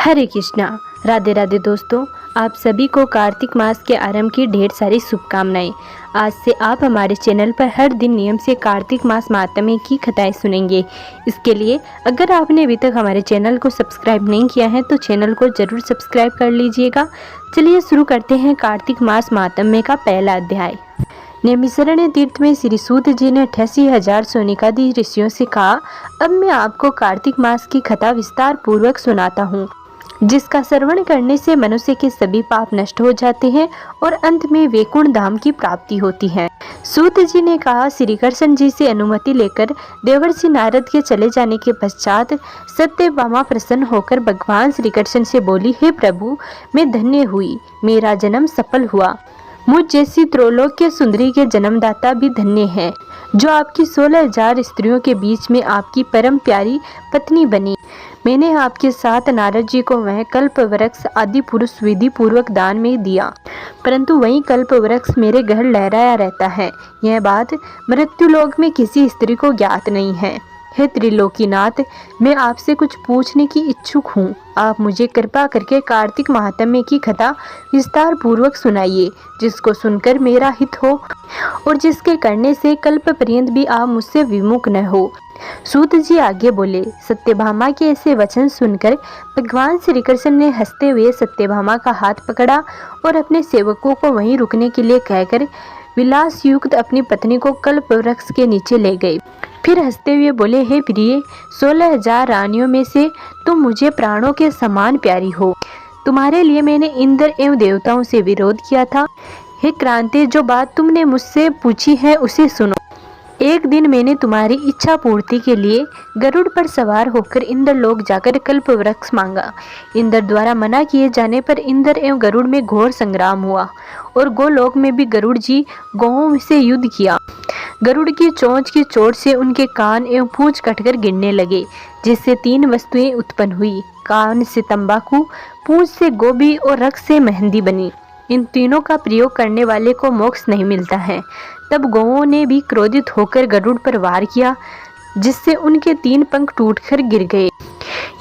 हरे कृष्णा। राधे राधे दोस्तों, आप सभी को कार्तिक मास के आरंभ की ढेर सारी शुभकामनाएं। आज से आप हमारे चैनल पर हर दिन नियम से कार्तिक मास महात्म्य की कथाएं सुनेंगे। इसके लिए अगर आपने अभी तक हमारे चैनल को सब्सक्राइब नहीं किया है तो चैनल को जरूर सब्सक्राइब कर लीजिएगा। चलिए शुरू करते हैं कार्तिक मास महात्म्य का पहला अध्याय। नैमिषारण्य तीर्थ में श्री सूत जी ने 88,000 सोनिकादि ऋषियों से कहा, अब मैं आपको कार्तिक मास की कथा विस्तार पूर्वक सुनाता हूँ, जिसका श्रवण करने से मनुष्य के सभी पाप नष्ट हो जाते हैं और अंत में वैकुंठ धाम की प्राप्ति होती है। सूत जी ने कहा, श्री कृष्ण जी से अनुमति लेकर देवर्षि नारद के चले जाने के पश्चात सत्यभामा प्रसन्न होकर भगवान श्री कृष्ण से बोली, हे प्रभु, मैं धन्य हुई, मेरा जन्म सफल हुआ। मुझ जैसी त्रैलोक्य सुंदरी के जन्मदाता भी धन्य है, जो आपकी 16,000 स्त्रियों के बीच में आपकी परम प्यारी पत्नी बनी। मैंने आपके साथ नारद जी को वह कल्प वृक्ष आदि पुरुष विधि पूर्वक दान में दिया, परंतु वही कल्प वृक्ष मेरे घर लहराया रहता है। यह बात मृत्युलोक में किसी स्त्री को ज्ञात नहीं है। हे त्रिलोकीनाथ, मैं आपसे कुछ पूछने की इच्छुक हूँ। आप मुझे कृपा करके कार्तिक महात्म्य की कथा विस्तार पूर्वक सुनाइए, जिसको सुनकर मेरा हित हो और जिसके करने से कल्प पर्यंत भी आप मुझसे विमुख न हो। सूत जी आगे बोले। सत्यभामा के ऐसे वचन सुनकर भगवान श्री कृष्ण ने हंसते हुए सत्यभामा का हाथ पकड़ा और अपने सेवकों को वहीं रुकने के लिए कहकर विलास युक्त अपनी पत्नी को कल्प वृक्ष के नीचे ले गए। फिर हंसते हुए बोले, हे प्रिय, 16,000 रानियों में से तुम मुझे प्राणों के समान प्यारी हो। तुम्हारे लिए मैंने इंद्र एवं देवताओं से विरोध किया था। हे क्रांति, जो बात तुमने मुझसे पूछी है उसे सुनो। एक दिन मैंने तुम्हारी इच्छा पूर्ति के लिए गरुड़ पर सवार होकर इंद्र लोक जाकर कल्प वृक्ष मांगा। इंद्र द्वारा मना किए जाने पर इंद्र एवं गरुड़ में घोर संग्राम हुआ और गोलोक में भी गरुड़ जी गौओं से युद्ध किया। गरुड़ की चोंच की चोट से उनके कान एवं पूंछ कटकर गिरने लगे, जिससे 3 वस्तुएं उत्पन्न हुई। कान से तंबाकू, पूंछ से गोभी और रक्त से मेहंदी बनी। इन तीनों का प्रयोग करने वाले को मोक्ष नहीं मिलता है। तब गौओं ने भी क्रोधित होकर गरुड़ पर वार किया, जिससे उनके 3 पंख टूटकर गिर गए।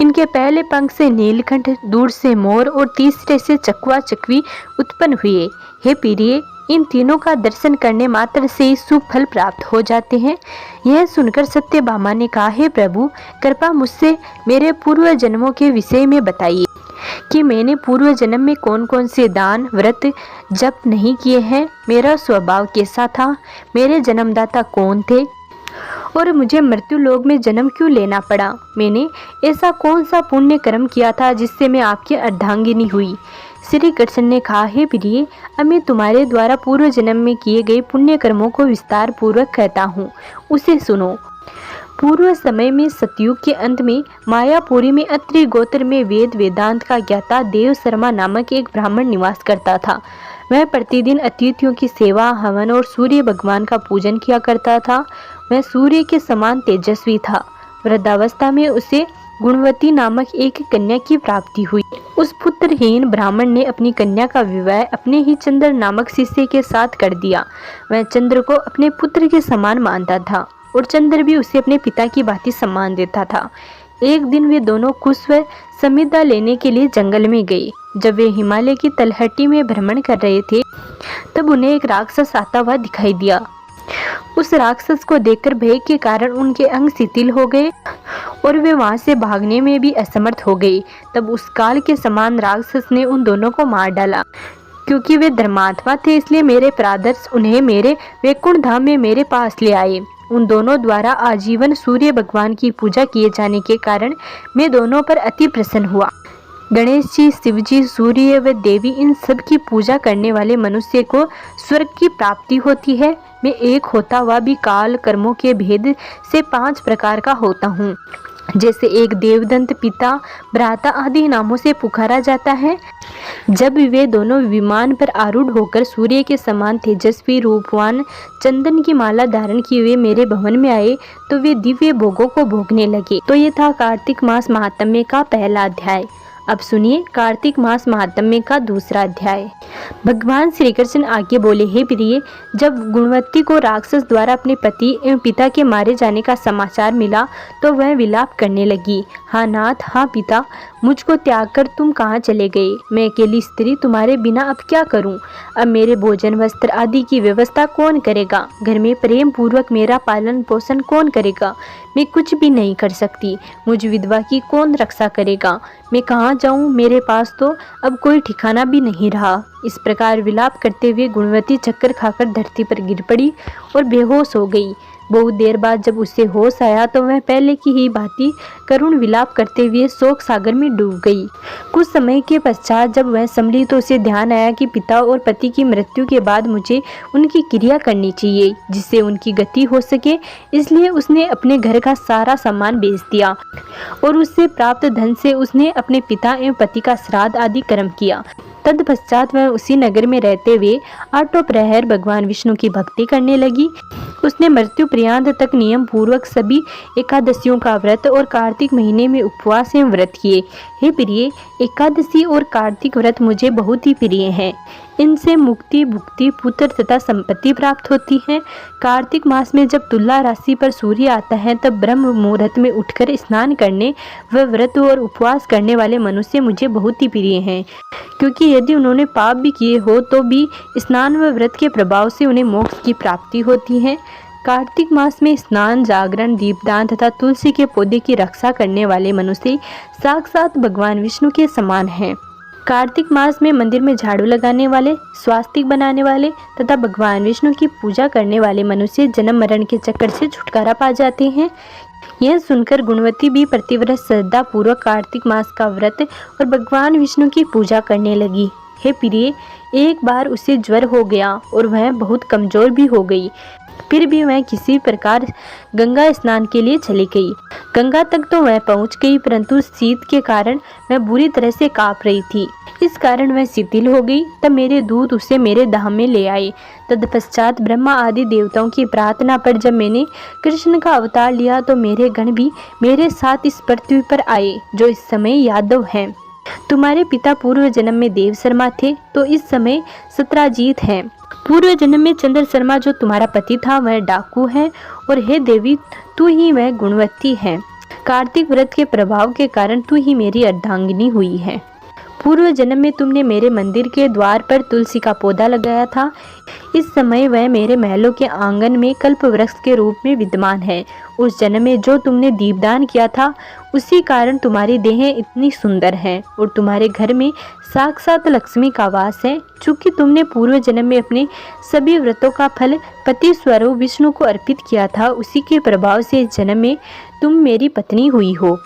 इनके पहले पंख से नीलकंठ, दूर से मोर और तीसरे से चकवा चकवी उत्पन्न हुए। हे प्रिय, इन तीनों का दर्शन करने मात्र से ही शुभ फल प्राप्त हो जाते हैं। यह सुनकर सत्यभामा ने कहा, हे प्रभु, कृपा मुझसे मेरे पूर्व जन्मों के विषय में बताइए कि मैंने पूर्व जन्म में कौन कौन से दान व्रत जप नहीं किए हैं, मेरा स्वभाव कैसा था, मेरे जन्मदाता कौन थे और मुझे मृत्यु लोक में जन्म क्यों लेना पड़ा। मैंने ऐसा कौन सा पुण्य कर्म किया था जिससे मैं आपकी अर्धांगिनी हुई। श्री कृष्ण ने कहा, हे प्रिय, अब मैं तुम्हारे द्वारा पूर्व जन्म में किए गए पुण्य कर्मों को विस्तार पूर्वक कहता हूँ, उसे सुनो। पूर्व समय में सतयुग के अंत में मायापुरी में अत्रि गोत्र में वेद वेदांत का ज्ञाता देव शर्मा नामक एक ब्राह्मण निवास करता था। वह प्रतिदिन अतिथियों की सेवा, हवन और सूर्य भगवान का पूजन किया करता था। वह सूर्य के समान तेजस्वी था। वृद्धावस्था में उसे गुणवती नामक एक कन्या की प्राप्ति हुई। उस पुत्रहीन ब्राह्मण ने अपनी कन्या का विवाह अपने ही चंद्र नामक शिष्य के साथ कर दिया। वह चंद्र को अपने पुत्र के समान मानता था और चंद्र भी उसे अपने पिता की भांति सम्मान देता था। एक दिन वे दोनों कुश व समिधा लेने के लिए जंगल में गए। जब वे हिमालय की तलहटी में भ्रमण कर रहे थे, तब उन्हें एक राक्षस आता हुआ दिखाई दिया। उस राक्षस को देखकर भय के कारण उनके अंग शिथिल हो गए और वे वहां से भागने में भी असमर्थ हो गए। तब उस काल के समान राक्षस ने उन दोनों को मार डाला। क्योंकि वे धर्मात्मा थे, इसलिए मेरे प्रादर्श उन्हें मेरे वैकुंठ धाम में मेरे पास ले आए। उन दोनों द्वारा आजीवन सूर्य भगवान की पूजा किए जाने के कारण मैं दोनों पर अति प्रसन्न हुआ। गणेश जी, शिव जी, सूर्य व देवी, इन सब की पूजा करने वाले मनुष्य को स्वर्ग की प्राप्ति होती है। मैं एक होता हुआ भी काल कर्मों के भेद से 5 प्रकार का होता हूँ। जैसे एक देवदंत, पिता, भ्राता आदि नामों से पुकारा जाता है। जब वे दोनों विमान पर आरूढ़ होकर सूर्य के समान तेजस्वी रूपवान चंदन की माला धारण किए हुए मेरे भवन में आए, तो वे दिव्य भोगों को भोगने लगे। तो ये था कार्तिक मास महात्म्य का पहला अध्याय। अब सुनिए कार्तिक मास महात्म्य का दूसरा अध्याय। भगवान श्री कृष्ण आगे बोले, हे प्रिय, जब गुणवती को राक्षस द्वारा अपने पति एवं पिता के मारे जाने का समाचार मिला तो वह विलाप करने लगी। हाँ नाथ, हाँ पिता, मुझको त्याग कर तुम कहाँ चले गए? मैं अकेली स्त्री तुम्हारे बिना अब क्या करूं? अब मेरे भोजन वस्त्र आदि की व्यवस्था कौन करेगा? घर में प्रेम पूर्वक मेरा पालन पोषण कौन करेगा? मैं कुछ भी नहीं कर सकती। मुझ विधवा की कौन रक्षा करेगा? मैं कहाँ जाऊँ? मेरे पास तो अब कोई ठिकाना भी नहीं रहा। इस प्रकार विलाप करते हुए गुणवती चक्कर खाकर धरती पर गिर पड़ी और बेहोश हो गई। बहुत देर बाद जब उसे होश आया तो वह पहले की ही भांति करुण विलाप करते हुए शोक सागर में डूब गई। कुछ समय के पश्चात जब वह संभली तो उसे ध्यान आया कि पिता और पति की मृत्यु के बाद मुझे उनकी क्रिया करनी चाहिए जिससे उनकी गति हो सके। इसलिए उसने अपने घर का सारा सामान बेच दिया और उससे प्राप्त धन से उसने अपने पिता एवं पति का श्राद्ध आदि कर्म किया। तत्पश्चात वह उसी नगर में रहते हुए 8 प्रहर भगवान विष्णु की भक्ति करने लगी। उसने मृत्यु पर्यंत तक नियम पूर्वक सभी एकादशियों का व्रत और कार्तिक महीने में उपवास एवं व्रत किए। हे प्रिय, एकादशी और कार्तिक व्रत मुझे बहुत ही प्रिय हैं। इनसे मुक्ति, भुक्ति, पुत्र तथा संपत्ति प्राप्त होती है। कार्तिक मास में जब तुला राशि पर सूर्य आता है तब ब्रह्म मुहूर्त में उठकर स्नान करने व व्रत और उपवास करने वाले मनुष्य मुझे बहुत ही प्रिय हैं, क्योंकि यदि उन्होंने पाप भी किए हो तो भी स्नान व व्रत के प्रभाव से उन्हें मोक्ष की प्राप्ति होती है। कार्तिक मास में स्नान, जागरण, दीपदान तथा तुलसी के पौधे की रक्षा करने वाले मनुष्य साक्षात भगवान विष्णु के समान हैं। कार्तिक मास में मंदिर में झाड़ू लगाने वाले, स्वास्तिक बनाने वाले तथा भगवान विष्णु की पूजा करने वाले मनुष्य जन्म मरण के चक्कर से छुटकारा पा जाते हैं। यह सुनकर गुणवती भी प्रतिव्रत श्रद्धा पूर्वक कार्तिक मास का व्रत और भगवान विष्णु की पूजा करने लगी। हे प्रिय, एक बार उसे ज्वर हो गया और वह बहुत कमजोर भी हो गई। फिर भी वह किसी प्रकार गंगा स्नान के लिए चली गई। गंगा तक तो वह पहुंच गई, परंतु शीत के कारण वह बुरी तरह से कांप रही थी। इस कारण वह शिथिल हो गई। तब मेरे दूत उसे मेरे धाम में ले आए। तत्पश्चात ब्रह्मा आदि देवताओं की प्रार्थना पर जब मैंने कृष्ण का अवतार लिया तो मेरे गण भी मेरे साथ इस पृथ्वी पर आए, जो इस समय यादव हैं। तुम्हारे पिता पूर्व जन्म में देव शर्मा थे तो इस समय सत्राजीत हैं। पूर्व जन्म में चंद्र शर्मा जो तुम्हारा पति था वह डाकू है, और हे देवी, तू ही वह गुणवती है। कार्तिक व्रत के प्रभाव के कारण तू ही मेरी अर्धांगिनी हुई है। पूर्व जन्म में तुमने मेरे मंदिर के द्वार पर तुलसी का पौधा लगाया था। इस समय वह मेरे महलों के आंगन में कल्प वृक्ष के रूप में विद्यमान है। उस जन्म में जो तुमने दीपदान किया था उसी कारण तुम्हारी देहें इतनी सुंदर हैं और तुम्हारे घर में साक्षात लक्ष्मी का वास है। चूंकि तुमने पूर्व जन्म में अपने सभी व्रतों का फल पति स्वरूप विष्णु को अर्पित किया था, उसी के प्रभाव से इस जन्म में तुम मेरी पत्नी हुई हो।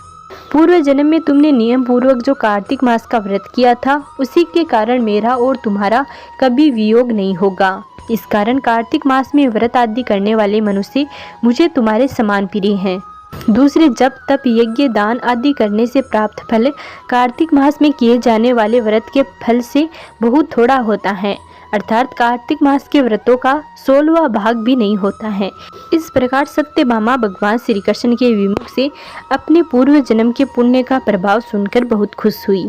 पूर्व जन्म में तुमने नियम पूर्वक जो कार्तिक मास का व्रत किया था उसी के कारण मेरा और तुम्हारा कभी वियोग नहीं होगा। इस कारण कार्तिक मास में व्रत आदि करने वाले मनुष्य मुझे तुम्हारे समान प्रिय हैं। दूसरे जप, तप, यज्ञ, दान आदि करने से प्राप्त फल कार्तिक मास में किए जाने वाले व्रत के फल से बहुत थोड़ा होता है, अर्थात कार्तिक मास के व्रतों का 16वां भाग भी नहीं होता है। इस प्रकार सत्यभामा भगवान श्री कृष्ण के विमुख से अपने पूर्व जन्म के पुण्य का प्रभाव सुनकर बहुत खुश हुई।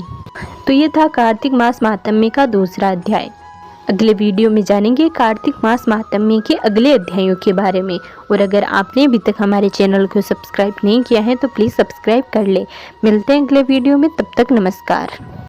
तो ये था कार्तिक मास महात्म्य का दूसरा अध्याय। अगले वीडियो में जानेंगे कार्तिक मास महात्म्य के अगले अध्यायों के बारे में। और अगर आपने अभी तक हमारे चैनल को सब्सक्राइब नहीं किया है तो प्लीज़ सब्सक्राइब कर ले। मिलते हैं अगले वीडियो में, तब तक नमस्कार।